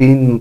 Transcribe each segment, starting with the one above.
3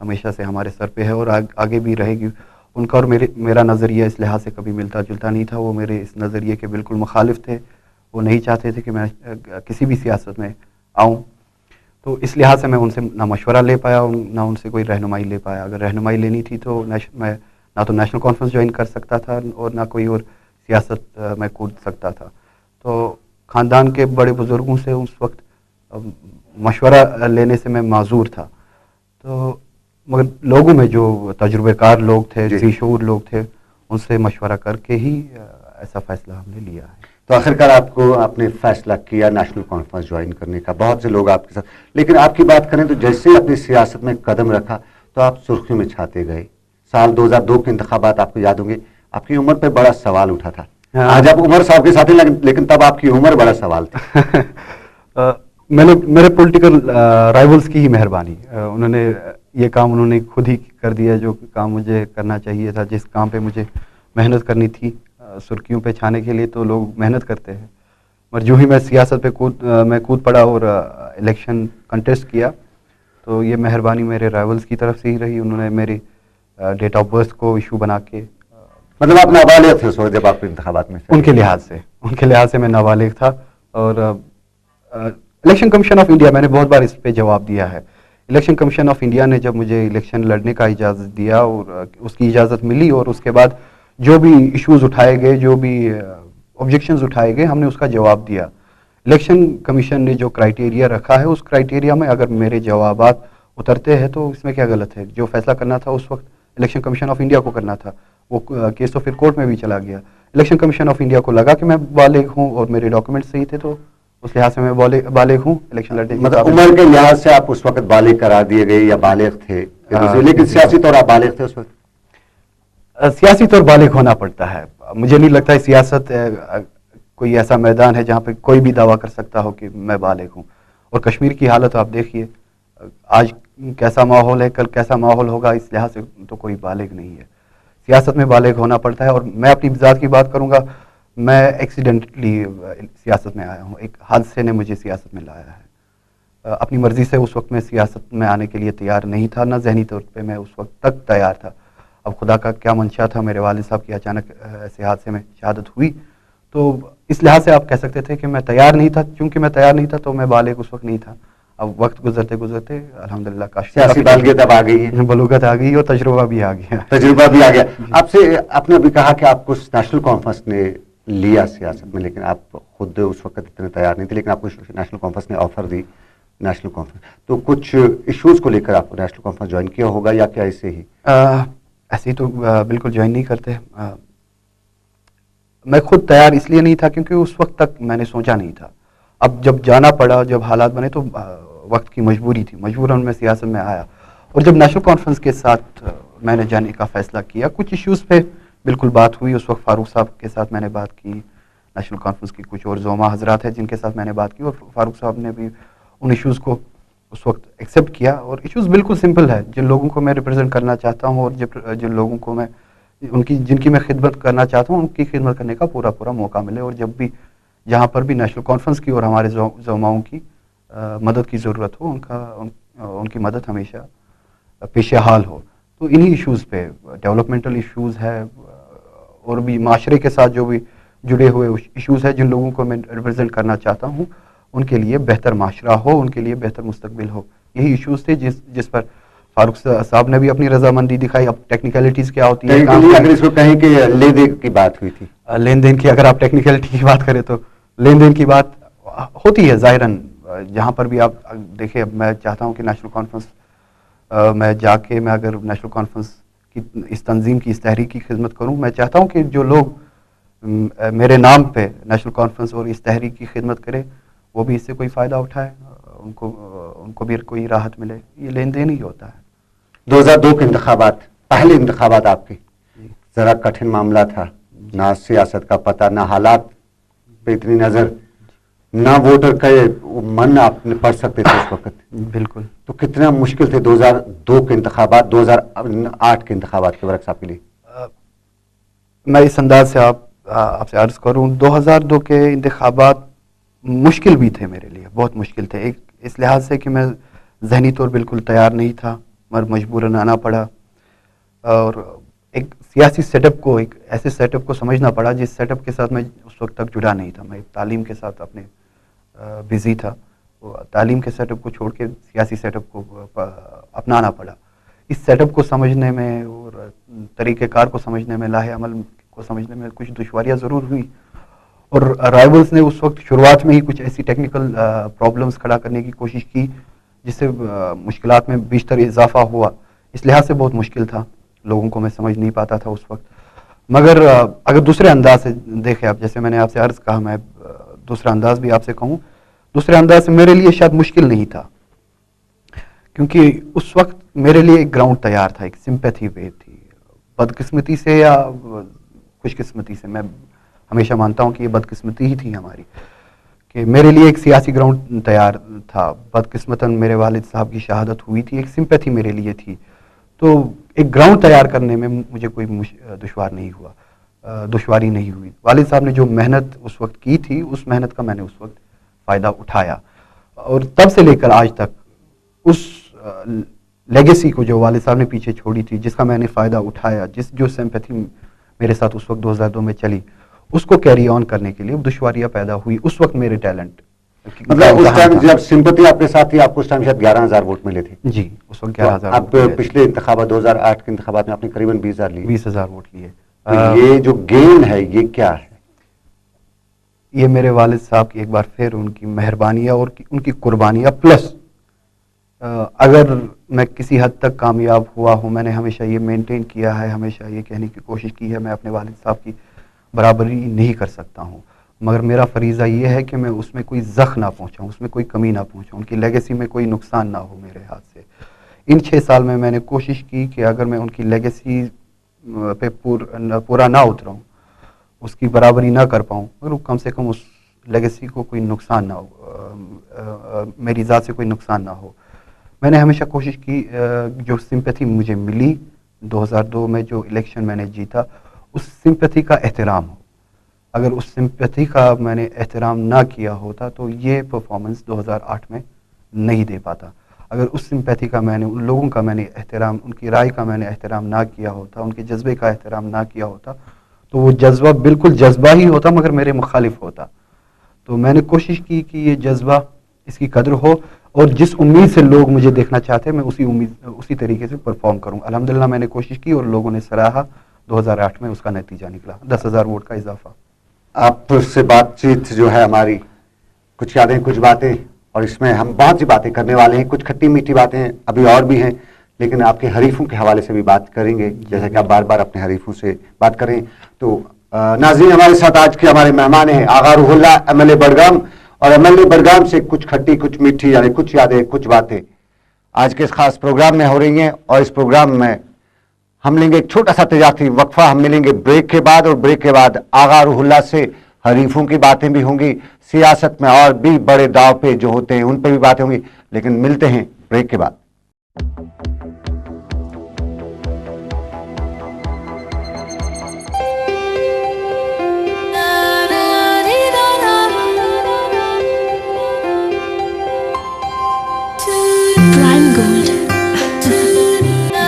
ہمیشہ سے ہمارے سر پہ ہے اور آگے بھی رہے گی. ان کا اور میرا نظریہ اس لحاظ سے کبھی ملتا جلتا نہیں تھا. وہ میرے اس نظریے کے بالکل مخالف تھے. وہ نہیں چاہتے تھے کہ میں کسی بھی سیاست میں آؤں. تو اس لحاظ سے میں ان سے نہ مشورہ لے پایا, نہ ان سے کوئی رہنمائی لے پایا. اگر رہنمائی لینی تھی تو میں نہ تو نیشنل کانفرنس جوائن کر سکتا تھا اور نہ کوئی اور سیاست میں کود سکتا تھا. تو خاندان کے بڑے بزرگوں سے اس وقت مشورہ لینے سے میں معذور تھا. تو مگر لوگوں میں جو تجربے کار لوگ تھے, ذی شعور لوگ تھے, ان سے مشورہ کر کے ہی ایسا فیصلہ ہم نے لیا ہے. تو آخرکار آپ نے فیصلہ کیا نیشنل کانفرنس جوائن کرنے کا. بہت سے لوگ آپ کے ساتھ, لیکن آپ کی بات کریں تو جیسے ہی اپنی سیاست میں قدم رکھا تو آپ سرخیوں میں چھاتے گئے. سال 2002 کے انتخابات آپ کو یاد ہوں گے, آپ کی عمر پہ بڑا سوال اٹھا تھا. آج آپ عمر صاحب کے ساتھ ہیں, لیکن تب آپ کی عمر بڑا سوال تھی. میرے پولیٹیکل رائیولز کی ہی مہربانی, انہوں نے خود ہی کر دیا جو کام مجھے کرنا چاہیے تھا. جس کام پہ مجھے محنت کرنی تھی سرخیوں پہ چھانے کے لیے, تو لوگ محنت کرتے ہیں. مگر جو ہی میں سیاست پہ کود پڑا اور الیکشن کنٹیسٹ کیا, تو یہ مہربانی میرے رائیولز کی طرف سے ہی رہی. انہوں نے میری ڈیٹ آف برتھ کو ایشو بنا کے, مطلب آپ نابالغ تھے اس وقت جب آپ انتخابات میں؟ ان کے لحاظ سے میں نابالغ تھا. اور الیکشن کمیشن آف انڈیا, میں نے بہت بار اس پہ جواب دیا ہے. الیکشن کمیشن آف انڈیا نے جب مجھے الیکشن لڑنے کا اجازت دیا اور اس کی اجازت ملی, اور اس کے بعد جو بھی ایشوز اٹھائے گئے, جو بھی آبجیکشنز اٹھائے گئے, ہم نے اس کا جواب دیا. الیکشن کمیشن نے جو کرائیٹیریا رکھا ہے, اس کرائیٹیریا میں اگر میرے جوابات اترتے ہیں تو اس میں کیا غلط ہے؟ جو فیصلہ کرنا تھا اس وقت الیکشن کمیشن آف انڈیا کو کرنا تھا. وہ کیس تو پھر کورٹ میں بھی چلا گیا. الیکشن کمیشن آف انڈیا کو لگا کہ میں بالغ ہوں اور میرے ڈاکومنٹ صحیح تھے, تو اس لحاظ سے میں بالغ ہوں الیکشن لڑنے. مطلب عمر کے لحاظ سے آپ اس وقت بالغ قرار دیے گئے یا بالغ تھے, لیکن سیاسی طور آپ بالغ تھے اس وقت؟ سیاسی طور بالغ ہونا پڑتا ہے. مجھے نہیں لگتا ہے سیاست کوئی ایسا میدان ہے جہاں پہ کوئی بھی دعویٰ کر سکتا ہو کہ میں بالغ ہوں. اور کشمیر کی حالت آپ دیکھیے, آج کیسا ماحول ہے, کل کیسا ماحول ہوگا, اس لحاظ سے تو کوئی بالغ نہیں ہے. سیاست میں بالغ ہونا پڑتا ہے. اور میں اپنی ذات کی بات کروں گا, میں ایکسیڈنٹلی سیاست میں آیا ہوں. ایک حادثے نے مجھے سیاست میں لایا ہے. اپنی مرضی سے اس وقت میں سیاست میں آنے کے لیے تیار نہیں تھا, نہ ذہنی طور پہ میں اس وقت تک تیار تھا. اب خدا کا کیا منشا تھا, میرے والد صاحب کی اچانک ایسے حادثے میں شہادت ہوئی, تو اس لحاظ سے آپ کہہ سکتے تھے کہ میں تیار نہیں تھا. چونکہ میں تیار نہیں تھا تو میں بالغ اس وقت نہیں تھا. اب وقت گزرتے گزرتے الحمدللہ سیاسی بالغیت اب آ گئی ہے, بلوغت آ گئی اور تجربہ بھی آ گیا. آپ سے آپ نے ابھی کہا کہ آپ کو نیشنل کانفرنس نے لیا سیاست میں, لیکن آپ خود اس وقت اتنے تیار نہیں تھے, لیکن آپ کو نیشنل کانفرنس نے آفر دی نیشنل کانفرنس. تو کچھ ایشوز کو لے کر آپ کو نیشنل کانفرنس جوائن کیا ہوگا یا کیا ایسے ہی؟ ایسے ہی تو بالکل جوائن نہیں کرتے. میں خود تیار اس لیے نہیں تھا کیونکہ اس وقت تک میں نے سوچا نہیں تھا. اب جب جانا پڑا, جب حالات بنے, تو وقت کی مجبوری تھی, مجبوراً میں سیاست میں آیا. اور جب نیشنل کانفرنس کے ساتھ میں نے جانے کا فیصلہ کیا, کچھ ایشوز پہ بالکل بات ہوئی. اس وقت فاروق صاحب کے ساتھ میں نے بات کی, نیشنل کانفرنس کی کچھ اور زعما حضرات ہیں جن کے ساتھ میں نے بات کی, اور فاروق صاحب نے بھی ان ایشوز کو اس وقت ایکسیپٹ کیا. اور ایشوز بالکل سمپل ہے, جن لوگوں کو میں ریپرزینٹ کرنا چاہتا ہوں اور جن لوگوں کو میں جن کی میں خدمت کرنا چاہتا ہوں, ان کی خدمت کرنے کا پورا موقع ملے. اور جب بھی جہاں پر بھی نیشنل کانفرنس کی اور ہمارے زعماؤں کی مدد کی ضرورت ہو, ان کی مدد ہمیشہ پیش حال ہو. تو انہی ایشوز پہ, ڈیولپمنٹل ایشوز ہے اور بھی معاشرے کے ساتھ جو بھی جڑے ہوئے ایشوز ہیں, جن لوگوں کو میں ریپرزینٹ کرنا چاہتا ہوں, ان کے لیے بہتر معاشرہ ہو, ان کے لیے بہتر مستقبل ہو, یہی ایشوز تھے جس پر فاروق صاحب نے بھی اپنی رضامندی دکھائی. اب ٹیکنیکلٹیز کیا ہوتی ہے, اگر اس کو کہیں کہ لے دے کی بات ہوئی تھی, لین دین کی, اگر آپ ٹیکنیکلٹی کی بات کریں تو لین دین کی بات ہوتی ہے ظاہراً. جہاں پر بھی آپ دیکھیں, اب میں چاہتا ہوں کہ نیشنل کانفرنس میں جا کے میں اگر نیشنل کانفرنس کی اس تنظیم کی, اس تحریک کی خدمت کروں, میں چاہتا ہوں کہ جو لوگ میرے نام پہ نیشنل کانفرنس اور اس تحریک کی خدمت کرے, وہ بھی اس سے کوئی فائدہ اٹھائے, ان کو بھی کوئی راحت ملے. یہ لین دین ہی ہوتا ہے. 2002 کے انتخابات, پہلے انتخابات آپ کے, ذرا کٹھن معاملہ تھا, نہ سیاست کا پتہ, نہ حالات پہ اتنی نظر, نہ ووٹر کا من آپ نے پڑھ سکتے تھے اس وقت. بالکل. تو کتنا مشکل تھے 2002 کے انتخابات 2008 کے انتخابات کے برعکس آپ کے لیے؟ میں اس انداز سے آپ سے عرض کروں, 2002 کے انتخابات مشکل بھی تھے میرے لیے, بہت مشکل تھے. ایک اس لحاظ سے کہ میں ذہنی طور بالکل تیار نہیں تھا، مگر مجبوراً آنا پڑا. اور ایک سیاسی سیٹ اپ کو، ایک ایسے سیٹ اپ کو سمجھنا پڑا جس سیٹ اپ کے ساتھ میں اس وقت تک جڑا نہیں تھا. میں تعلیم کے ساتھ اپنے بزی تھا. تعلیم کے سیٹ اپ کو چھوڑ کے سیاسی سیٹ اپ کو اپنانا پڑا. اس سیٹ اپ کو سمجھنے میں اور طریقہ کار کو سمجھنے میں، لاہ عمل کو سمجھنے میں کچھ دشواریاں ضرور ہوئی. اور رائولز نے اس وقت شروعات میں ہی کچھ ایسی ٹیکنیکل پرابلمز کھڑا کرنے کی کوشش کی جس سے مشکلات میں بیشتر اضافہ ہوا. اس لحاظ سے بہت مشکل تھا، لوگوں کو میں سمجھ نہیں پاتا تھا اس وقت. مگر اگر دوسرے انداز سے دیکھیں آپ، جیسے میں نے آپ سے عرض کہا، میں دوسرا انداز بھی آپ سے کہوں، دوسرے انداز سے میرے لیے شاید مشکل نہیں تھا، کیونکہ اس وقت میرے لیے ایک گراؤنڈ تیار تھا، ایک سمپیتھی وے تھی. بدقسمتی سے یا خوش قسمتی سے، میں ہمیشہ مانتا ہوں کہ یہ بدقسمتی ہی تھی ہماری، کہ میرے لیے ایک سیاسی گراؤنڈ تیار تھا. بدقسمتاً میرے والد صاحب کی شہادت ہوئی تھی، ایک سمپیتھی میرے لیے تھی. تو ایک گراؤنڈ تیار کرنے میں مجھے کوئی دشواری نہیں ہوئی. والد صاحب نے جو محنت اس وقت کی تھی، اس محنت کا میں نے اس وقت فائدہ اٹھایا. اور تب سے لے کر آج تک اس لیگیسی کو جو والد صاحب نے پیچھے چھوڑی تھی، جس کا میں نے فائدہ اٹھایا، جو سمپیتھی میرے ساتھ اس وقت 2002 میں چلی، اس کو کیری آن کرنے کے لیے دشواریاں پیدا ہوئی. اس وقت میرے ٹیلنٹ، مطلب اس ٹائم جب سمپتی آپ کے ساتھ تھی، آپ کو اس ٹائم شاید 11,000 ووٹ ملے تھے. جی، اس وقت 11,000. اب پچھلے انتخابات 2008 کے انتخابات میں آپ نے قریباً 20,000 لیے. 20,000 ووٹ لیے. یہ جو گین ہے یہ کیا ہے؟ یہ میرے والد صاحب کی ایک بار پھر ان کی مہربانیاں اور ان کی قربانیاں، پلس اگر میں کسی حد تک کامیاب ہوا ہوں، میں نے ہمیشہ یہ مینٹین کیا ہے، ہمیشہ یہ کہنے کی کوشش کی ہے، میں اپنے والد صاحب کی برابری نہیں کر سکتا ہوں، مگر میرا فریضہ یہ ہے کہ میں اس میں کوئی زخم نہ پہنچاؤں، اس میں کوئی کمی نہ پہنچاؤں، ان کی لیگیسی میں کوئی نقصان نہ ہو میرے ہاتھ سے. ان 6 سال میں نے کوشش کی کہ اگر میں ان کی لیگیسی پہ پورا نہ اتروں، اس کی برابری نہ کر پاؤں، مگر کم سے کم اس لیگیسی کو کوئی نقصان نہ ہو، میری ذات سے کوئی نقصان نہ ہو. میں نے ہمیشہ کوشش کی، جو سمپیتھی مجھے ملی 2002 میں، جو الیکشن میں نے جیتا، اس سمپیتھی کا احترام ہو. اگر اس سمپیتھی کا میں نے احترام نہ کیا ہوتا تو یہ پرفارمنس 2008 میں نہیں دے پاتا. اگر اس سمپیتھی کا میں نے، ان لوگوں کا میں نے احترام، ان کی رائے کا میں نے احترام نہ کیا ہوتا، ان کے جذبے کا احترام نہ کیا ہوتا، تو وہ جذبہ بالکل جذبہ ہی ہوتا مگر میرے مخالف ہوتا. تو میں نے کوشش کی کہ یہ جذبہ، اس کی قدر ہو، اور جس امید سے لوگ مجھے دیکھنا چاہتے ہیں میں اسی طریقے سے پرفارم کروں. الحمدللہ میں نے کوشش کی اور لوگوں نے سراہا. 2008 میں اس کا نتیجہ نکلا 10,000 ووٹ کا اضافہ. آپ سے بات چیت جو ہے ہماری، کچھ یادیں، کچھ باتیں، اور اس میں ہم بہت سی باتیں کرنے والے ہیں. کچھ کھٹی میٹھی باتیں ابھی اور بھی ہیں، لیکن آپ کے حریفوں کے حوالے سے بھی بات کریں گے، جیسا کہ آپ بار بار اپنے حریفوں سے بات کریں. تو ناظرین، ہمارے ساتھ آج کے ہمارے مہمان ہیں آغا روح اللہ، MLA بڈگام، اور MLA بڈگام سے کچھ کھٹی کچھ میٹھی، یعنی کچھ یادیں کچھ باتیں آج کے اس خاص پروگرام میں ہو رہی ہیں. اور اس پروگرام میں ہم لیں گے ایک چھوٹا سا تجارتی وقفہ. ہم ملیں گے بریک کے بعد، اور بریک کے بعد آغا روح اللہ سے حریفوں کی باتیں بھی ہوں گی، سیاست میں اور بھی بڑے داؤ پہ جو ہوتے ہیں ان پہ بھی باتیں ہوں گی. لیکن ملتے ہیں بریک کے بعد.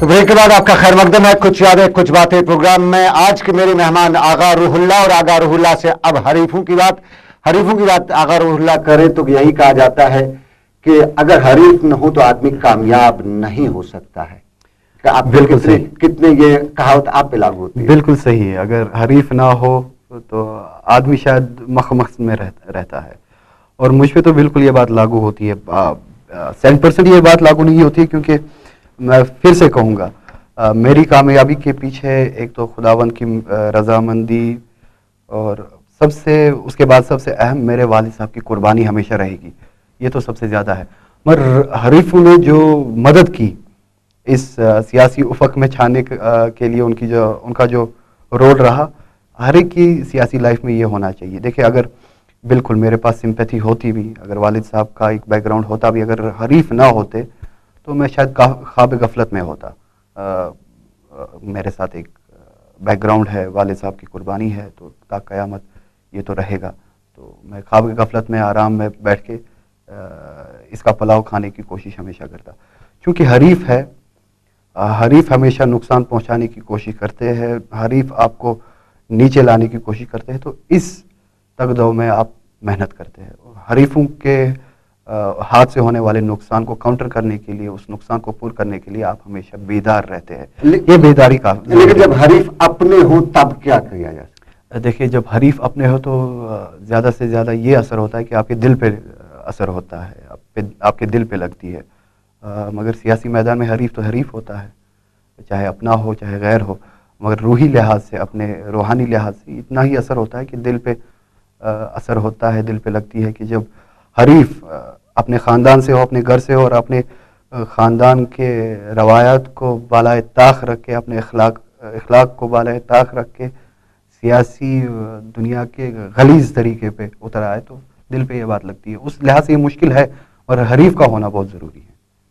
تو بریک کے بعد آپ کا خیر مقدم ہے. کچھ یادیں کچھ باتیں پروگرام میں. آج کے میرے مہمان آغا روح اللہ، اور آغا روح اللہ سے اب حریفوں کی بات. آغا روح اللہ کریں تو یہی کہا جاتا ہے کہ اگر حریف نہ ہو تو آدمی کامیاب نہیں ہو سکتا ہے. کہ آپ بالکل صحیح. کتنے یہ کہاوت آپ پہ لاگو ہوتی ہے؟ بالکل صحیح ہے. اگر حریف نہ ہو تو آدمی شاید مخمخ میں رہتا ہے, اور مجھ پہ تو بالکل یہ بات لاگو ہوتی ہے. 100% یہ بات لاگو نہیں ہوتی ہے, کیونکہ میں پھر سے کہوں گا میری کامیابی کے پیچھے ایک تو خداوند کی رضامندی, اور اس کے بعد سب سے اہم میرے والد صاحب کی قربانی ہمیشہ رہے گی. یہ تو سب سے زیادہ ہے. مگر حریفوں نے جو مدد کی اس سیاسی افق میں چھانے کے لیے, ان کا جو رول رہا, ہر ایک کی سیاسی لائف میں یہ ہونا چاہیے. دیکھیں, اگر بالکل میرے پاس سمپیتھی ہوتی بھی, اگر والد صاحب کا ایک بیک گراؤنڈ ہوتا بھی, اگر حریف نہ ہوتے تو میں شاید خواب غفلت میں ہوتا. میرے ساتھ ایک بیک گراؤنڈ ہے, والد صاحب کی قربانی ہے, تو تا قیامت یہ تو رہے گا. تو میں خواب غفلت میں آرام میں بیٹھ کے اس کا پلاؤ کھانے کی کوشش ہمیشہ کرتا. چونکہ حریف ہے, حریف ہمیشہ نقصان پہنچانے کی کوشش کرتے ہیں, حریف آپ کو نیچے لانے کی کوشش کرتے ہیں. تو اس تگدو میں آپ محنت کرتے ہیں. حریفوں کے ہاتھ سے ہونے والے نقصان کو کاؤنٹر کرنے کے لیے, اس نقصان کو پور کرنے کے لیے آپ ہمیشہ بیدار رہتے ہیں. یہ بیداری کا. لیکن جب حریف اپنے ہوں تب کیا کیا جائے؟ دیکھیں, جب حریف اپنے ہو تو زیادہ سے زیادہ یہ اثر ہوتا ہے کہ آپ کے دل پہ اثر ہوتا ہے, آپ کے دل پہ لگتی ہے. مگر سیاسی میدان میں حریف تو حریف ہوتا ہے, چاہے اپنا ہو چاہے غیر ہو. مگر روحی لحاظ سے, اپنے روحانی لحاظ سے اتنا ہی اثر ہوتا ہے کہ دل پہ اثر ہوتا ہے, دل پہ لگتی ہے. کہ جب حریف اپنے خاندان سے ہو, اپنے گھر سے ہو, اور اپنے خاندان کے روایات کو بالائے طاق رکھ کے, اپنے اخلاق کو بالائے طاق رکھ کے سیاسی دنیا کے غلیظ طریقے پہ اتر آئے, تو دل پہ یہ بات لگتی ہے. اس لحاظ سے یہ مشکل ہے, اور حریف کا ہونا بہت ضروری ہے.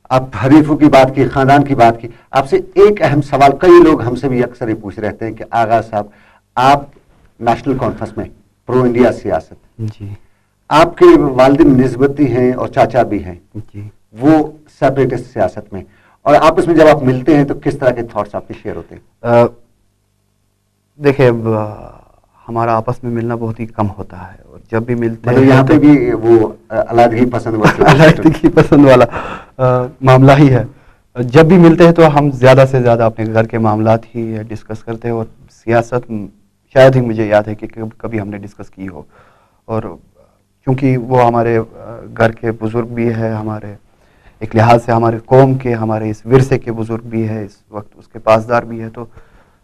آپ حریفوں کی بات کی, خاندان کی بات کی. آپ سے ایک اہم سوال, کئی لوگ ہم سے بھی اکثر یہ پوچھ رہتے ہیں کہ آغا صاحب, آپ نیشنل کانفرنس میں پرو انڈیا سیاست, جی, آپ کے والد نسبتی ہیں اور چاچا بھی ہیں, جی, وہ سیپریٹسٹ سیاست میں, اور آپس میں جب آپ ملتے ہیں تو کس طرح کے تھاٹس آپ کے شیئر ہوتے ہیں؟ دیکھیں, ہمارا آپس میں ملنا بہت ہی کم ہوتا ہے, اور جب بھی ملتے ہیں یہاں پہ بھی وہ علیحدگی پسند علیحدگی پسند والا معاملہ ہی ہے. جب بھی ملتے ہیں تو ہم زیادہ سے زیادہ اپنے گھر کے معاملات ہی ڈسکس کرتے ہیں, اور سیاست شاید ہی مجھے یاد ہے کہ کبھی ہم نے ڈسکس کی ہو. اور چونکہ وہ ہمارے گھر کے بزرگ بھی ہے, ہمارے ایک لحاظ سے ہمارے قوم کے, ہمارے اس ورثے کے بزرگ بھی ہے, اس وقت اس کے پاسدار بھی ہے, تو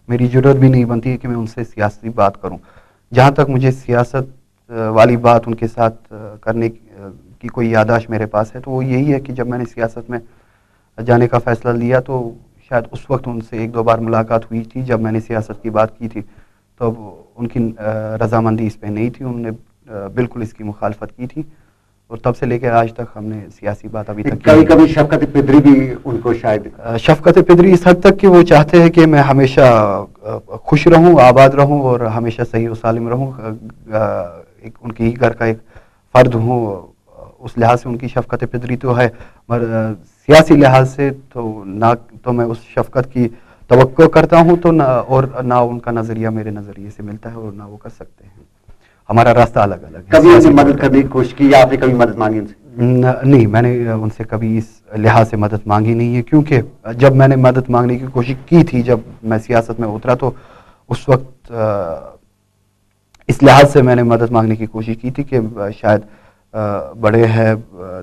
میری ضرورت بھی نہیں بنتی ہے کہ میں ان سے سیاسی بات کروں. جہاں تک مجھے سیاست والی بات ان کے ساتھ کرنے کی کوئی یادداشت میرے پاس ہے, تو وہ یہی ہے کہ جب میں نے سیاست میں جانے کا فیصلہ لیا تو شاید اس وقت ان سے ایک دو بار ملاقات ہوئی تھی. جب میں نے سیاست کی بات کی تھی تو ان کی رضامندی اس پہ نہیں تھی, انہوں نے بالکل اس کی مخالفت کی تھی, اور تب سے لے کے آج تک ہم نے سیاسی بات ابھی تک کبھی کبھی شفقت پدری بھی ان کو شاید شفقت پدری اس حد تک کہ وہ چاہتے ہیں کہ میں ہمیشہ خوش رہوں, آباد رہوں, اور ہمیشہ صحیح و سالم رہوں, ایک ان کی ہی گھر کا ایک فرد ہوں. اس لحاظ سے ان کی شفقت پدری تو ہے, مگر سیاسی لحاظ سے تو نہ تو میں اس شفقت کی توقع کرتا ہوں, تو نہ ان کا نظریہ میرے نظریے سے ملتا ہے, اور نہ وہ کر سکتے ہیں. ہمارا راستہ الگ الگ ہے. کبھی ان سے مدد کرنے کی کوشش کی, یا آپ نے کبھی مدد مانگی ان سے؟ نہیں, میں نے ان سے کبھی اس لحاظ سے مدد مانگی نہیں ہے, کیونکہ جب میں نے مدد مانگنے کی کوشش کی تھی, جب میں سیاست میں اترا, تو اس وقت اس لحاظ سے میں نے مدد مانگنے کی کوشش کی تھی کہ شاید بڑے ہیں,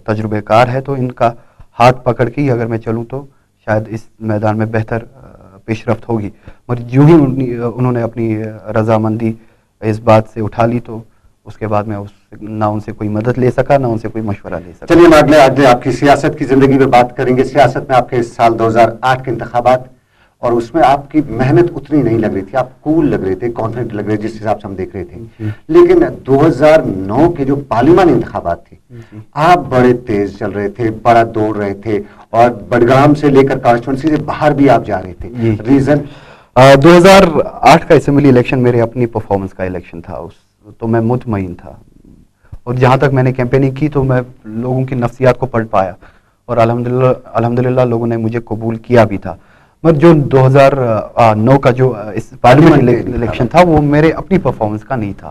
تجربے کار ہے, تو ان کا ہاتھ پکڑ کے ہی اگر میں چلوں تو شاید اس میدان میں بہتر پیش رفت ہوگی. مگر جو ہی انہوں نے اپنی رضامندی اس بات سے اٹھا لی, تو اس کے بعد میں نہ ان سے کوئی مدد لے سکا, نہ ان سے کوئی مشورہ لے سکا. چلیے ہم اگلے آپ کی سیاست کی زندگی میں بات کریں گے. سیاست میں آپ کے سال 2008 کے انتخابات, اور اس میں آپ کی محنت اتنی نہیں لگ رہی تھی, آپ کول لگ رہے تھے, کانفیڈنٹ لگ رہے تھے, جس حساب سے ہم دیکھ رہے تھے. لیکن 2009 کے جو پارلیمانی انتخابات تھے, آپ بڑے تیز چل رہے تھے, بڑا دوڑ رہے تھے, اور بڈگام سے لے کر کانسٹیچوئنسی سے باہر بھی آپ جا رہے تھے. ریزن 2008 کا اسمبلی الیکشن میرے اپنی پرفارمنس کا الیکشن تھا, تو میں مطمئن تھا, اور جہاں تک میں نے کیمپیننگ کی تو میں لوگوں کی نفسیات کو پڑھ پایا, اور الحمدللہ لوگوں نے مجھے قبول کیا بھی تھا. مگر جو 2009 کا جو پارلیمنٹ الیکشن تھا وہ میرے اپنی پرفارمنس کا نہیں تھا.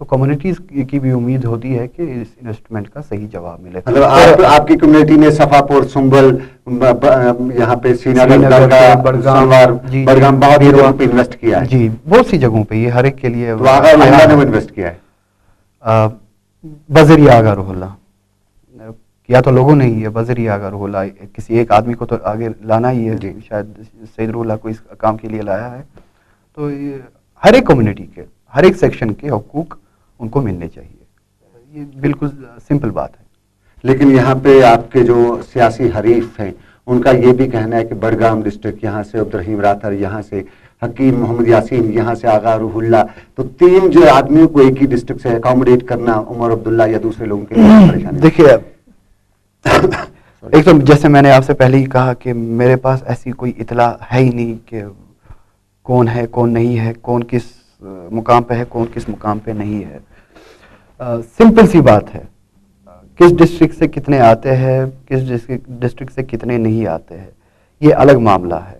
تو کمیونٹیز کی بھی امید ہوتی ہے کہ اس انویسٹمنٹ کا صحیح جواب ملے. مطلب آپ کی کمیونٹی نے صفاپور، سنبل، یہاں پہ سری نگر، بڑگام بہت جگہوں پہ انویسٹ کیا ہے. جی بہت سی جگہوں پہ، یہ ہر ایک کے لیے. آغا روح اللہ نے انویسٹ کیا ہے بذریعہ آغا روح اللہ کیا تو لوگوں نے ہی ہے. بذریعہ آغا روح اللہ کسی ایک آدمی کو تو آگے لانا ہی ہے. شاید سید روح اللہ کو اس کام کے لیے لایا ہے. تو ہر ایک کمیونٹی کے، ہر ایک سیکشن کے حقوق ان کو ملنے چاہیے. یہ بالکل سمپل بات ہے. لیکن یہاں پہ آپ کے جو سیاسی حریف ہیں ان کا یہ بھی کہنا ہے کہ بڑگام ڈسٹرکٹ، یہاں سے عبدالرحیم راتھر، یہاں سے حکیم محمد یاسین، یہاں سے آغا روح اللہ، تو 3 جو آدمیوں کو ایک ہی ڈسٹرکٹ سے اکاموڈیٹ کرنا عمر عبداللہ یا دوسرے لوگوں کے لیے پریشانی. دیکھیے ایک تو جیسے میں نے آپ سے پہلے ہی کہا کہ میرے پاس ایسی کوئی اطلاع ہے ہی نہیں کہ کون ہے کون نہیں ہے، کون کس مقام پہ ہے کون کس مقام پہ نہیں ہے. سمپل سی بات ہے، کس ڈسٹرکٹ سے کتنے آتے ہیں، کس ڈسٹرکٹ سے کتنے نہیں آتے ہیں، یہ الگ معاملہ ہے.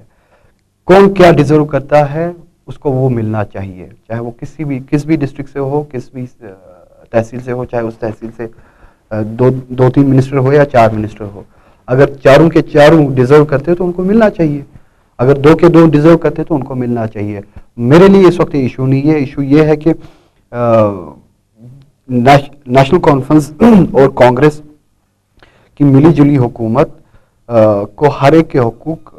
کون کیا ڈیزرو کرتا ہے اس کو وہ ملنا چاہیے، چاہے وہ کس بھی ڈسٹرکٹ سے ہو، کس بھی تحصیل سے ہو، چاہے اس تحصیل سے 2-3 منسٹر ہو یا 4 منسٹر ہو. اگر چاروں کے چاروں ڈیزرو کرتے تو ان کو ملنا چاہیے. اگر 2 کے 2 ڈیزرو کرتے تو ان کو ملنا چاہیے. میرے لیے اس وقت ایشو نہیں ہے. ایشو یہ ہے کہ نیشنل کانفرنس اور کانگریس کی ملی جلی حکومت کو ہر ایک کے حقوق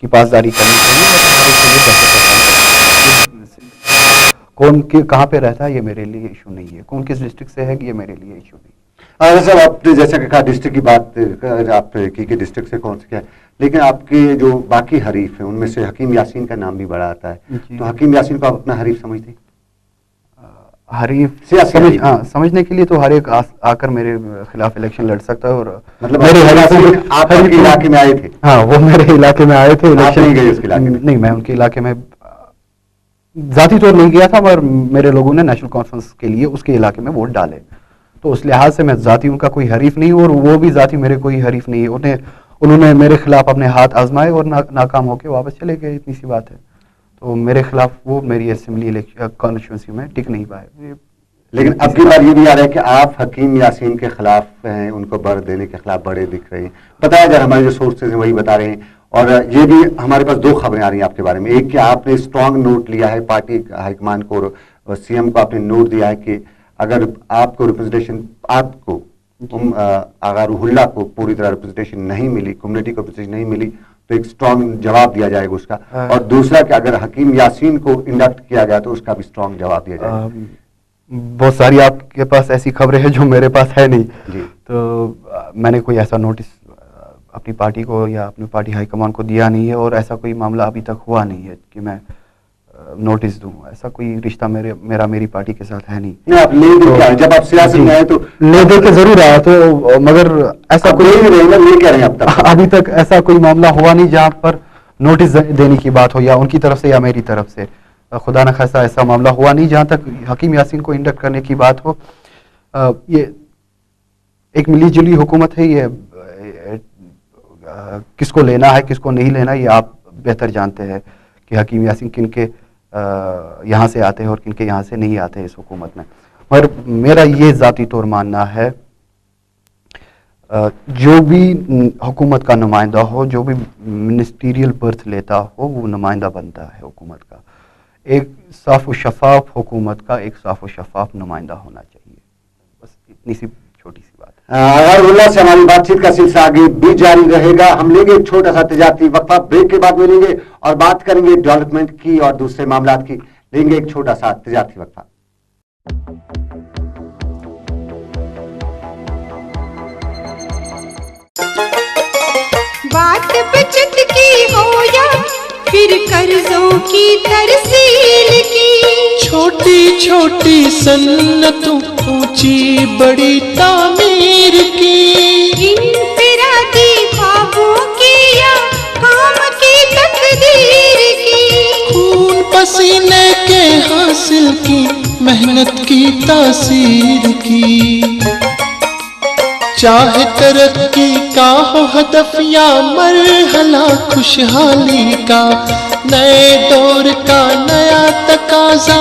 کی پاسداری کرنی چاہیے. کون کہاں پہ رہتا ہے یہ میرے لیے ایشو نہیں ہے. کون کس ڈسٹرکٹ سے ہے یہ میرے لیے ایشو نہیں. صاحب آپ نے جیسا کہ کہا ڈسٹرکٹ کی بات آپ کی کہ ڈسٹرکٹ سے کون سے کیا ہے، لیکن آپ کے جو باقی حریف ہیں ان میں سے حکیم یاسین کا نام بھی بڑا آتا ہے. تو حکیم یاسین کو آپ اپنا حریف سمجھتے ہیں؟ حریف سمجھنے کے لیے تو ہر ایک آ کر میرے خلاف الیکشن لڑ سکتا ہے. اور مطلب آپ کے علاقے میں آئے تھے؟ ہاں وہ میرے علاقے میں آئے تھے. نہیں میں ان کے علاقے میں ذاتی طور نہیں گیا تھا، مگر میرے لوگوں نے نیشنل کانفرنس کے لیے اس کے علاقے میں ووٹ ڈالے. تو اس لحاظ سے میں ذاتی ان کا کوئی حریف نہیں ہوں اور وہ بھی ذاتی میرے کوئی حریف نہیں ہے. انہوں نے میرے خلاف اپنے ہاتھ آزمائے اور ناکام ہو کے واپس چلے گئے. اتنی سی بات ہے. تو میرے خلاف وہ میری اسمبلی کانسٹیچوئنسی میں ٹک نہیں پائے. لیکن اب کی بات یہ بھی آ رہا ہے کہ آپ حکیم یاسین کے خلاف ہیں، ان کو بر دینے کے خلاف بڑے دکھ رہے ہیں. بتایا جائے، ہمارے جو سورسز ہیں وہی بتا رہے ہیں. اور یہ بھی ہمارے پاس 2 خبریں آ رہی ہیں آپ کے بارے میں. ایک کہ آپ نے اسٹرانگ نوٹ لیا ہے پارٹی ہائی کمان کو اور سی ایم کو آپ نے نوٹ دیا ہے کہ اگر آپ کو ریپرزنٹیشن، آپ کو آغا روح اللہ کو پوری طرح ریپرزنٹیشن نہیں ملی، کمیونٹی کو ریپرزنٹیشن نہیں ملی، تو ایک اسٹرانگ جواب دیا جائے گا اس کا. اور دوسرا کہ اگر حکیم یاسین کو انڈکٹ کیا گیا تو اس کا بھی اسٹرانگ جواب دیا جائے گا. بہت ساری آپ کے پاس ایسی خبریں ہیں جو میرے پاس ہے نہیں. تو میں نے کوئی ایسا نوٹس اپنی پارٹی کو یا اپنی پارٹی ہائی کمان کو دیا نہیں ہے اور ایسا کوئی معاملہ ابھی تک ہوا نہیں ہے کہ میں نوٹس دوں. ایسا کوئی رشتہ میری پارٹی کے ساتھ ہے نہیں. آپ لے دے جب آپ سیاست میں آئے تو لے دے کے ضرور آیا تو، مگر ایسا کوئی ابھی تک ایسا کوئی معاملہ ہوا نہیں جہاں پر نوٹس دینے کی بات ہو یا ان کی طرف سے یا میری طرف سے. خدا نخواستہ ایسا معاملہ ہوا نہیں جہاں تک حکیم یاسین کو انڈکٹ کرنے کی بات ہو. یہ ایک ملی جلی حکومت ہے. یہ کس کو لینا ہے کس کو نہیں لینا یہ آپ بہتر جانتے ہیں کہ حکیم یاسین کن کے یہاں سے آتے ہیں اور کن کے یہاں سے نہیں آتے ہیں اس حکومت میں. مگر میرا یہ ذاتی طور ماننا ہے جو بھی حکومت کا نمائندہ ہو، جو بھی منسٹیریل برتھ لیتا ہو، وہ نمائندہ بنتا ہے حکومت کا. ایک صاف و شفاف حکومت کا ایک صاف و شفاف نمائندہ ہونا چاہیے. بس اتنی سی چھوٹی سی بات. آغا روح اللہ سے ہماری بات چیت کا سلسلہ آگے بھی جاری رہے گا. ہم لیں گے ایک چھوٹا سا تجارتی وقفہ، بریک کے بعد ملیں گے اور بات کریں گے ڈیولپمنٹ کی اور دوسرے معاملات کی. لیں گے ایک چھوٹا سا تجارتی وقفہ. بات بچت کی ہو یا پھر قرضوں کی ترسیل کی، چھوٹی چھوٹی صنعتوں اونچی بڑی تعمیر کی، انفرادی خوابوں کی یا کام کی تقدیر کی، خون پسینے کے حاصل کی محنت کی تاثیر کی، چاہے ترقی کا ہو ہدف یا مرحلہ خوشحالی کا، نئے دور کا نیا تقاضا،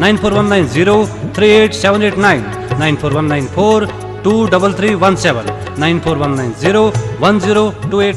9410038789, 9419423317, 9419010228।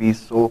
20, 100,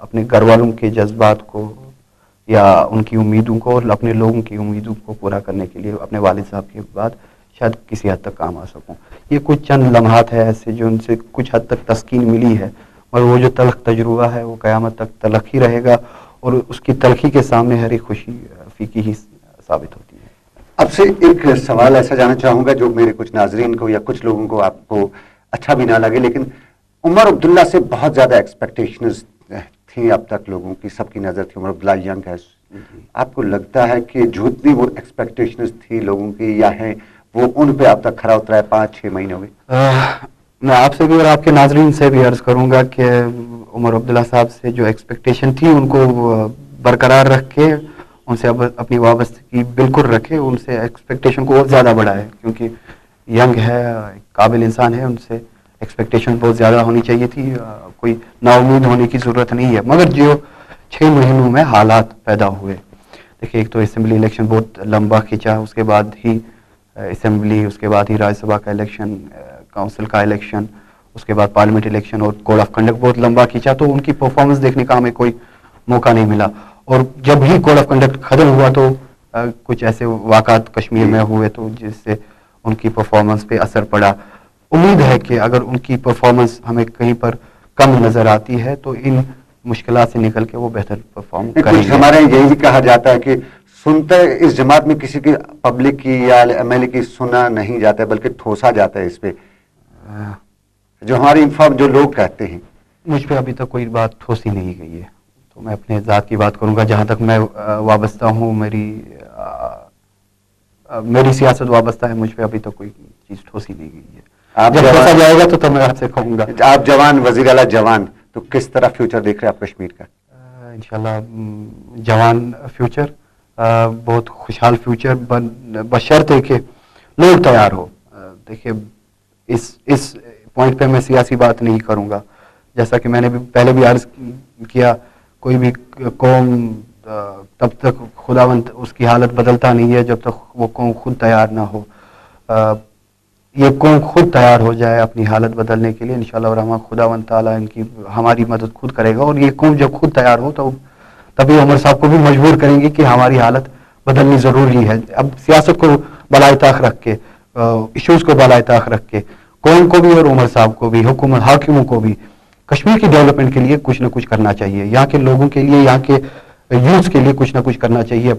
اپنے گھر والوں کے جذبات کو یا ان کی امیدوں کو اور اپنے لوگوں کی امیدوں کو پورا کرنے کے لیے اپنے والد صاحب کے بعد شاید کسی حد تک کام آ سکوں. یہ کچھ چند لمحات ہے ایسے جو ان سے کچھ حد تک تسکین ملی ہے, اور وہ جو تلخ تجربہ ہے وہ قیامت تک تلخ ہی رہے گا, اور اس کی تلخی کے سامنے ہر ایک خوشی فیکی ہی ثابت ہوتی ہے. اب سے ایک سوال ایسا جانا چاہوں گا جو میرے کچھ ناظرین کو یا کچھ لوگوں کو آپ کو اچھا بھی نہ لگے, لیکن عمر عبداللہ سے بہت زیادہ ایکسپیکٹیشنز تھیں اب تک لوگوں کی, سب کی نظر تھی عمر عبداللہ ینگ ہے. آپ کو لگتا ہے کہ جتنی وہ ایکسپیکٹیشنز تھی لوگوں کی یا ہیں وہ ان پہ اب تک کھرا اترا ہے 5-6 مہینے ہو گئے؟ میں آپ سے بھی اور آپ کے ناظرین سے بھی عرض کروں گا کہ عمر عبداللہ صاحب سے جو ایکسپیکٹیشن تھی ان کو برقرار رکھ کے ان سے اب اپنی وابستگی بالکل رکھے, ان سے ایکسپیکٹیشن کو بہت زیادہ بڑھائے, کیونکہ ینگ ہے, قابل انسان ہے, ان سے ایکسپیکٹیشن بہت زیادہ ہونی چاہیے تھی, کوئی نا امید ہونے کی ضرورت نہیں ہے. مگر جو 6 مہینوں میں حالات پیدا ہوئے, دیکھیے ایک تو اسمبلی الیکشن بہت لمبا کھینچا, اس کے بعد ہی اسمبلی, اس کے بعد ہی راجیہ سبھا کا الیکشن, کونسل کا الیکشن, اس کے بعد پارلیمنٹ الیکشن, اور کوڈ آف کنڈکٹ بہت لمبا کھینچا, تو ان کی پرفارمنس دیکھنے کا ہمیں کوئی موقع نہیں ملا. اور جب ہی کوڈ آف کنڈکٹ ختم ہوا تو کچھ ایسے واقعات کشمیر میں ہوئے تو جس سے ان کی پرفارمنس پہ اثر پڑا. امید ہے کہ اگر ان کی پرفارمنس ہمیں کہیں پر کم نظر آتی ہے تو ان مشکلات سے نکل کے وہ بہتر پرفارم کریں گے. ہمارے یہی بھی کہا جاتا ہے کہ سنتے اس جماعت میں کسی کی پبلک کی یا ایم ایل اے کی سنا نہیں جاتا ہے بلکہ ٹھوسا جاتا ہے اس پہ, جو ہماری انفارم جو لوگ کہتے ہیں. مجھ پہ ابھی تک کوئی بات ٹھوسی نہیں گئی ہے, تو میں اپنے ذات کی بات کروں گا. جہاں تک میں وابستہ ہوں, میری سیاست وابستہ ہے, مجھ پہ ابھی تک کوئی چیز ٹھوسی نہیں گئی ہے. جب ٹھوسا جائے گا تو میں آپ سے کہوں گا. آپ جوان, وزیر اعلیٰ جوان, تو کس طرح فیوچر دیکھ رہے ہیں آپ کشمیر کا؟ انشاءاللہ جوان فیوچر, بہت خوشحال فیوچر, بشرطے کہ لوگ تیار ہو. دیکھیے اس پوائنٹ پہ میں سیاسی بات نہیں کروں گا, جیسا کہ میں نے بھی پہلے بھی عرض کیا, کوئی بھی قوم تب تک خداوند اس کی حالت بدلتا نہیں ہے جب تک وہ قوم خود تیار نہ ہو. یہ قوم خود تیار ہو جائے اپنی حالت بدلنے کے لیے, انشاءاللہ الرحمن خداوند تعالیٰ ان کی ہماری مدد خود کرے گا. اور یہ قوم جب خود تیار ہو تو تبھی عمر صاحب کو بھی مجبور کریں گے کہ ہماری حالت بدلنی ضروری ہے. اب سیاست کو بالائے طاق رکھ کے, ایشوز کو بالائے طاق رکھ کے, قوم کو بھی اور عمر صاحب کو بھی, حکومت حاکموں کو بھی کشمیر کی ڈیولپمنٹ کے لیے کچھ نہ کچھ کرنا چاہیے. یہاں کے لوگوں کے لیے, یہاں کے یوتھ کے لیے کچھ نہ کچھ کرنا چاہیے.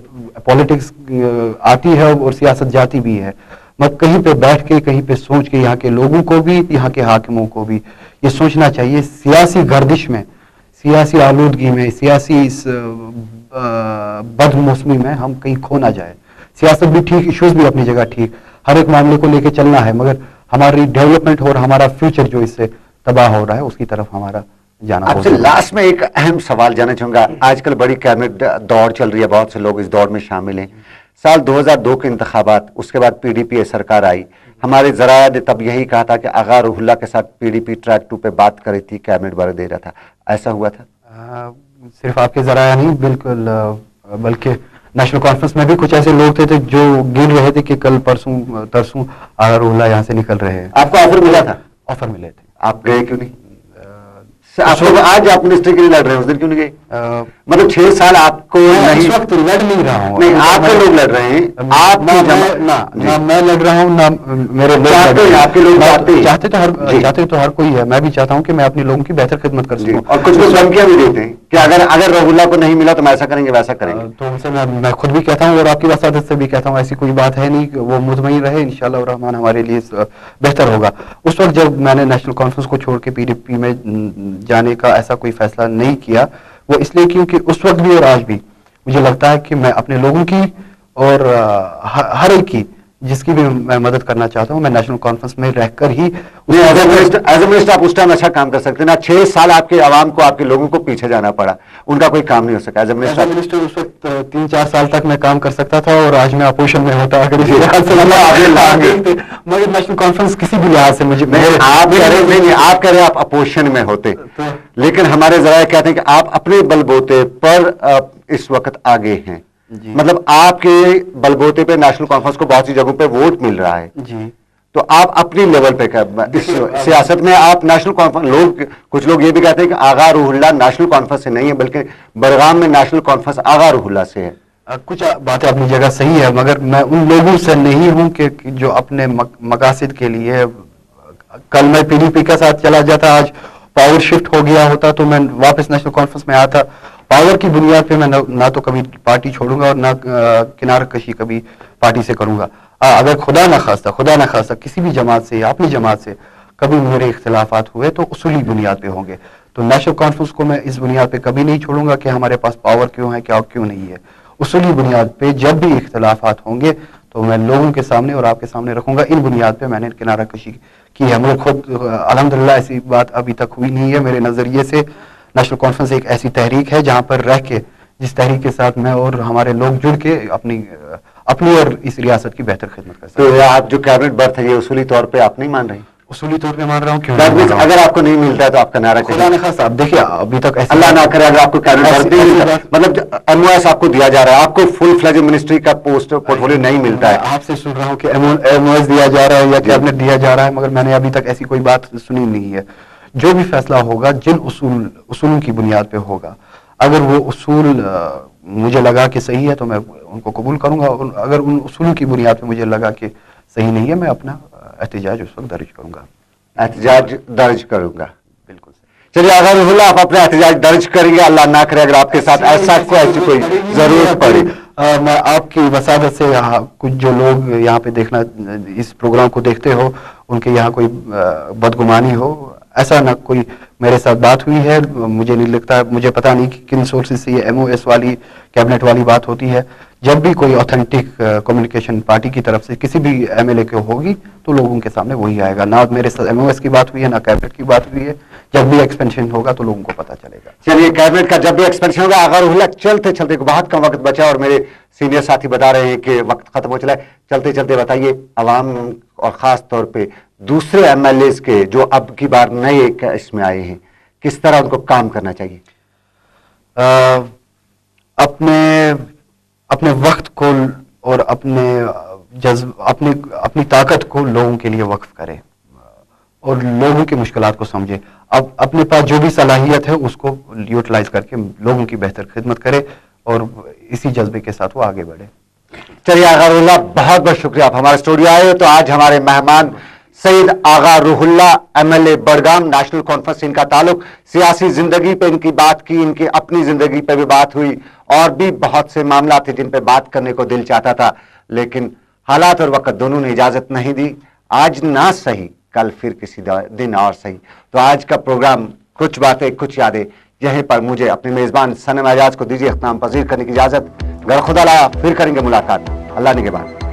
پالیٹکس آتی ہے اور سیاست جاتی بھی ہے, مگر کہیں پہ بیٹھ کے, کہیں پہ سوچ کے یہاں کے لوگوں کو بھی, یہاں کے حاکموں کو بھی یہ سوچنا چاہیے سیاسی گردش میں, سیاسی آلودگی میں, سیاسی اس بد موسمی میں ہم کہیں کھو نہ جائے. سیاست بھی ٹھیک, ایشوز بھی اپنی جگہ ٹھیک, ہر ایک معاملے کو لے کے چلنا ہے, مگر ہماری ڈیولپمنٹ اور ہمارا فیوچر جو اس سے تباہ ہو رہا ہے اس کی طرف ہمارا جانا. آپ سے لاسٹ میں ایک اہم سوال جاننا چاہوں گا. آج کل بڑی کیبنٹ دوڑ چل رہی ہے, بہت سے لوگ اس دوڑ میں شامل ہیں. سال 2002 کے انتخابات, اس کے بعد PDP سرکار آئی. ہمارے ذرائع نے تب یہی کہا تھا کہ آغا روح اللہ کے ساتھ PDP ٹریک 2 پہ بات کری تھی, کیبنٹ بڑا دے رہا تھا. ایسا ہوا تھا؟ صرف آپ کے ذرائع نہیں, بالکل, بلکہ نیشنل کانفرنس میں بھی کچھ ایسے لوگ تھے جو گن رہے تھے کہ کل پرسوں ترسوں آغا روح اللہ یہاں سے نکل رہے ہیں. آپ کو آفر ملا تھا؟ آفر ملے تھے. آپ گئے کیوں نہیں؟ آج آپ منسٹر کے لیے لڑ رہے ہیں, اس دن کیوں نہیں گئے؟ مطلب 6 سال آپ کو اس وقت لڑ نہیں رہا ہوں. نہیں, آپ کے لوگ لڑ رہے ہیں, آپ نہ میں لڑ رہا ہوں نہ میرے لوگ. آپ کے لوگ چاہتے تو ہر کوئی ہے, میں بھی چاہتا ہوں کہ میں اپنے لوگوں کی بہتر خدمت کر سکوں. اور کچھ لوگ دھمکیاں بھی دیتے ہیں کہ اگر روح اللہ کو نہیں ملا تو ہم ایسا کریں گے ویسا کریں گے. تو ان سے میں خود بھی کہتا ہوں اور آپ کی وساطت سے بھی کہتا ہوں, ایسی کوئی بات ہے نہیں, وہ مطمئن رہے, انشاءاللہ الرحمن ہمارے لیے بہتر ہوگا. اس وقت جب میں نے نیشنل کانفرنس کو چھوڑ کے PDP میں جانے کا ایسا کوئی فیصلہ نہیں کیا, وہ اس لیے کیونکہ اس وقت بھی اور آج بھی مجھے لگتا ہے کہ میں اپنے لوگوں کی اور ہر ایک کی جس کی بھی میں مدد کرنا چاہتا ہوں, میں نیشنل کانفرنس میں رہ کر ہی ایز اے منسٹر آپ اس ٹائم اچھا کام کر سکتے ہیں نا. 6 سال آپ کے عوام کو, آپ کے لوگوں کو پیچھے جانا پڑا, ان کا کوئی کام نہیں ہو سکا. ایز اے منسٹر اس وقت 3-4 سال تک میں کام کر سکتا تھا اور آج میں اپوزیشن میں ہوتا. اگر مگر نیشنل کانفرنس کسی بھی لحاظ سے مجھے, آپ کہہ رہے آپ اپوزیشن میں ہوتے, لیکن ہمارے ذرائع کہتے ہیں کہ آپ اپنے بل بوتے پر اس وقت آگے ہیں. مطلب آپ کے بل بوتے پہ نیشنل کانفرنس کو بہت سی جگہوں پہ ووٹ مل رہا ہے. جی, تو آپ اپنی لیول پہ اس سیاست میں آپ نیشنل کانفرنس، کچھ لوگ یہ بھی کہتے ہیں کہ آغا روح اللہ نیشنل کانفرنس سے نہیں ہے بلکہ بڑگام میں نیشنل کانفرنس آغا روح اللہ سے ہے. کچھ باتیں اپنی جگہ صحیح ہے، مگر میں ان لوگوں سے نہیں ہوں کہ جو اپنے مقاصد کے لیے، کل میں پی ڈی پی کے ساتھ چلا جاتا، آج پاور شفٹ ہو گیا ہوتا تو میں واپس نیشنل کانفرنس میں آتا. پاور کی بنیاد پہ میں نہ تو کبھی پارٹی چھوڑوں گا اور نہ کنارہ کشی کبھی پارٹی سے کروں گا. اگر خدا نہ خواستہ کسی بھی جماعت سے یا اپنی جماعت سے کبھی میرے اختلافات ہوئے تو اصولی بنیاد پہ ہوں گے. تو نیشنل کانفرنس کو میں اس بنیاد پہ کبھی نہیں چھوڑوں گا کہ ہمارے پاس پاور کیوں ہے، کیا کیوں نہیں ہے. اصولی بنیاد پہ جب بھی اختلافات ہوں گے تو میں لوگوں کے سامنے اور آپ کے سامنے رکھوں گا. ان بنیاد پہ میں نے کنارہ کشی کی ہے. مگر خود الحمدللہ ایسی بات ابھی تک ہوئی نہیں ہے. میرے نظریے سے نیشنل کانفرنس ایک ایسی تحریک ہے جہاں پر رہ کے، جس تحریک کے ساتھ میں اور ہمارے لوگ جڑ کے اپنی اور اس ریاست کی بہتر خدمت کر سکتے ہیں. تو آپ جو کیبنٹ برتھ ہے یہ اصولی طور پہ آپ نہیں مان رہے؟ اصولی طور پہ مان رہا ہوں. کیوں اگر آپ کو نہیں ملتا ہے تو آپ کا نعرہ خدا نہ خواستہ. اب دیکھیے ابھی تک اللہ نہ کرے اگر آپ کو کیبنٹ برتھ نہیں ملتا، مطلب ایم او ایس آپ کو دیا جا رہا ہے، آپ کو فل فلیج منسٹری کا پوسٹ پورٹ فولیو نہیں ملتا ہے. آپ سے سن رہا ہوں کہ ایم او ایس دیا جا رہا ہے یا کیبنٹ دیا جا رہا ہے، مگر میں نے ابھی تک ایسی کوئی بات سنی نہیں ہے. جو بھی فیصلہ ہوگا جن اصولوں کی بنیاد پہ ہوگا، اگر وہ اصول مجھے لگا کہ صحیح ہے تو میں ان کو قبول کروں گا، اور اگر ان اصولوں کی بنیاد پہ مجھے لگا کہ صحیح نہیں ہے میں اپنا احتجاج اس وقت درج کروں گا. احتجاج درج کروں گا. بالکل. چلیے آغا روح اللہ آپ اپنا احتجاج درج کریں گے. اللہ نہ کرے اگر آپ کے ساتھ ایسی کوئی ضرورت پڑے. میں آپ کی وسادت سے کچھ جو لوگ یہاں پہ دیکھنا اس پروگرام کو دیکھتے ہو ان کے یہاں کوئی بدگمانی ہو، ایسا نہ کوئی میرے ساتھ بات ہوئی ہے. مجھے نہیں لگتا، مجھے پتہ نہیں کہ کن سورسز سے یہ ایم او ایس والی کیبنٹ والی بات ہوتی ہے. جب بھی کوئی اوتھینٹک کمیونیکیشن پارٹی کی طرف سے کسی بھی ایم ایل اے کو ہوگی تو لوگوں کے سامنے وہی آئے گا. نہ میرے ساتھ ایم او ایس کی بات ہوئی ہے، نہ کیبنٹ کی بات ہوئی ہے. جب بھی ایکسپینشن ہوگا تو لوگوں کو پتہ چلے گا. چلیے کیبنٹ کا جب بھی ایکسپینشن ہوگا. آغا روح اللہ چلتے چلتے بہت کم وقت بچا اور میرے سینئر ساتھی بتا رہے ہیں کہ وقت ختم ہو چلا ہے. چلتے چلتے بتائیے عوام اور خاص طور پہ دوسرے ایم ایل اے کے جو اب کی بار نئے اس میں آئے ہیں، کس طرح ان کو کام کرنا چاہیے؟ اپنے وقت کو اور اپنی طاقت کو لوگوں کے لیے وقف کرے اور لوگوں کی مشکلات کو سمجھے. اب اپنے پاس جو بھی صلاحیت ہے اس کو یوٹیلائز کر کے لوگوں کی بہتر خدمت کرے اور اسی جذبے کے ساتھ وہ آگے بڑھے. چلیے آغا روح اللہ بہت بہت شکریہ آپ ہمارے اسٹوڈیو آئے. تو آج ہمارے مہمان Syed Agha Ruhullah M L A Budgam National Conference سے ان کا تعلق، سیاسی زندگی پہ ان کی بات کی، ان کی اپنی زندگی پہ بھی بات ہوئی اور بھی بہت سے معاملات تھے جن پہ بات کرنے کو دل چاہتا تھا لیکن حالات اور وقت دونوں نے اجازت نہیں دی. آج نہ صحیح کل پھر کسی دن اور صحیح. تو آج کا پروگرام کچھ باتیں کچھ یادیں یہیں پر مجھے اپنے میزبان صنم اعجاز کو دیجیے اختتام پذیر کرنے کی اجازت. اگر خدا لایا پھر کریں گے ملاقات. اللہ نگہبان.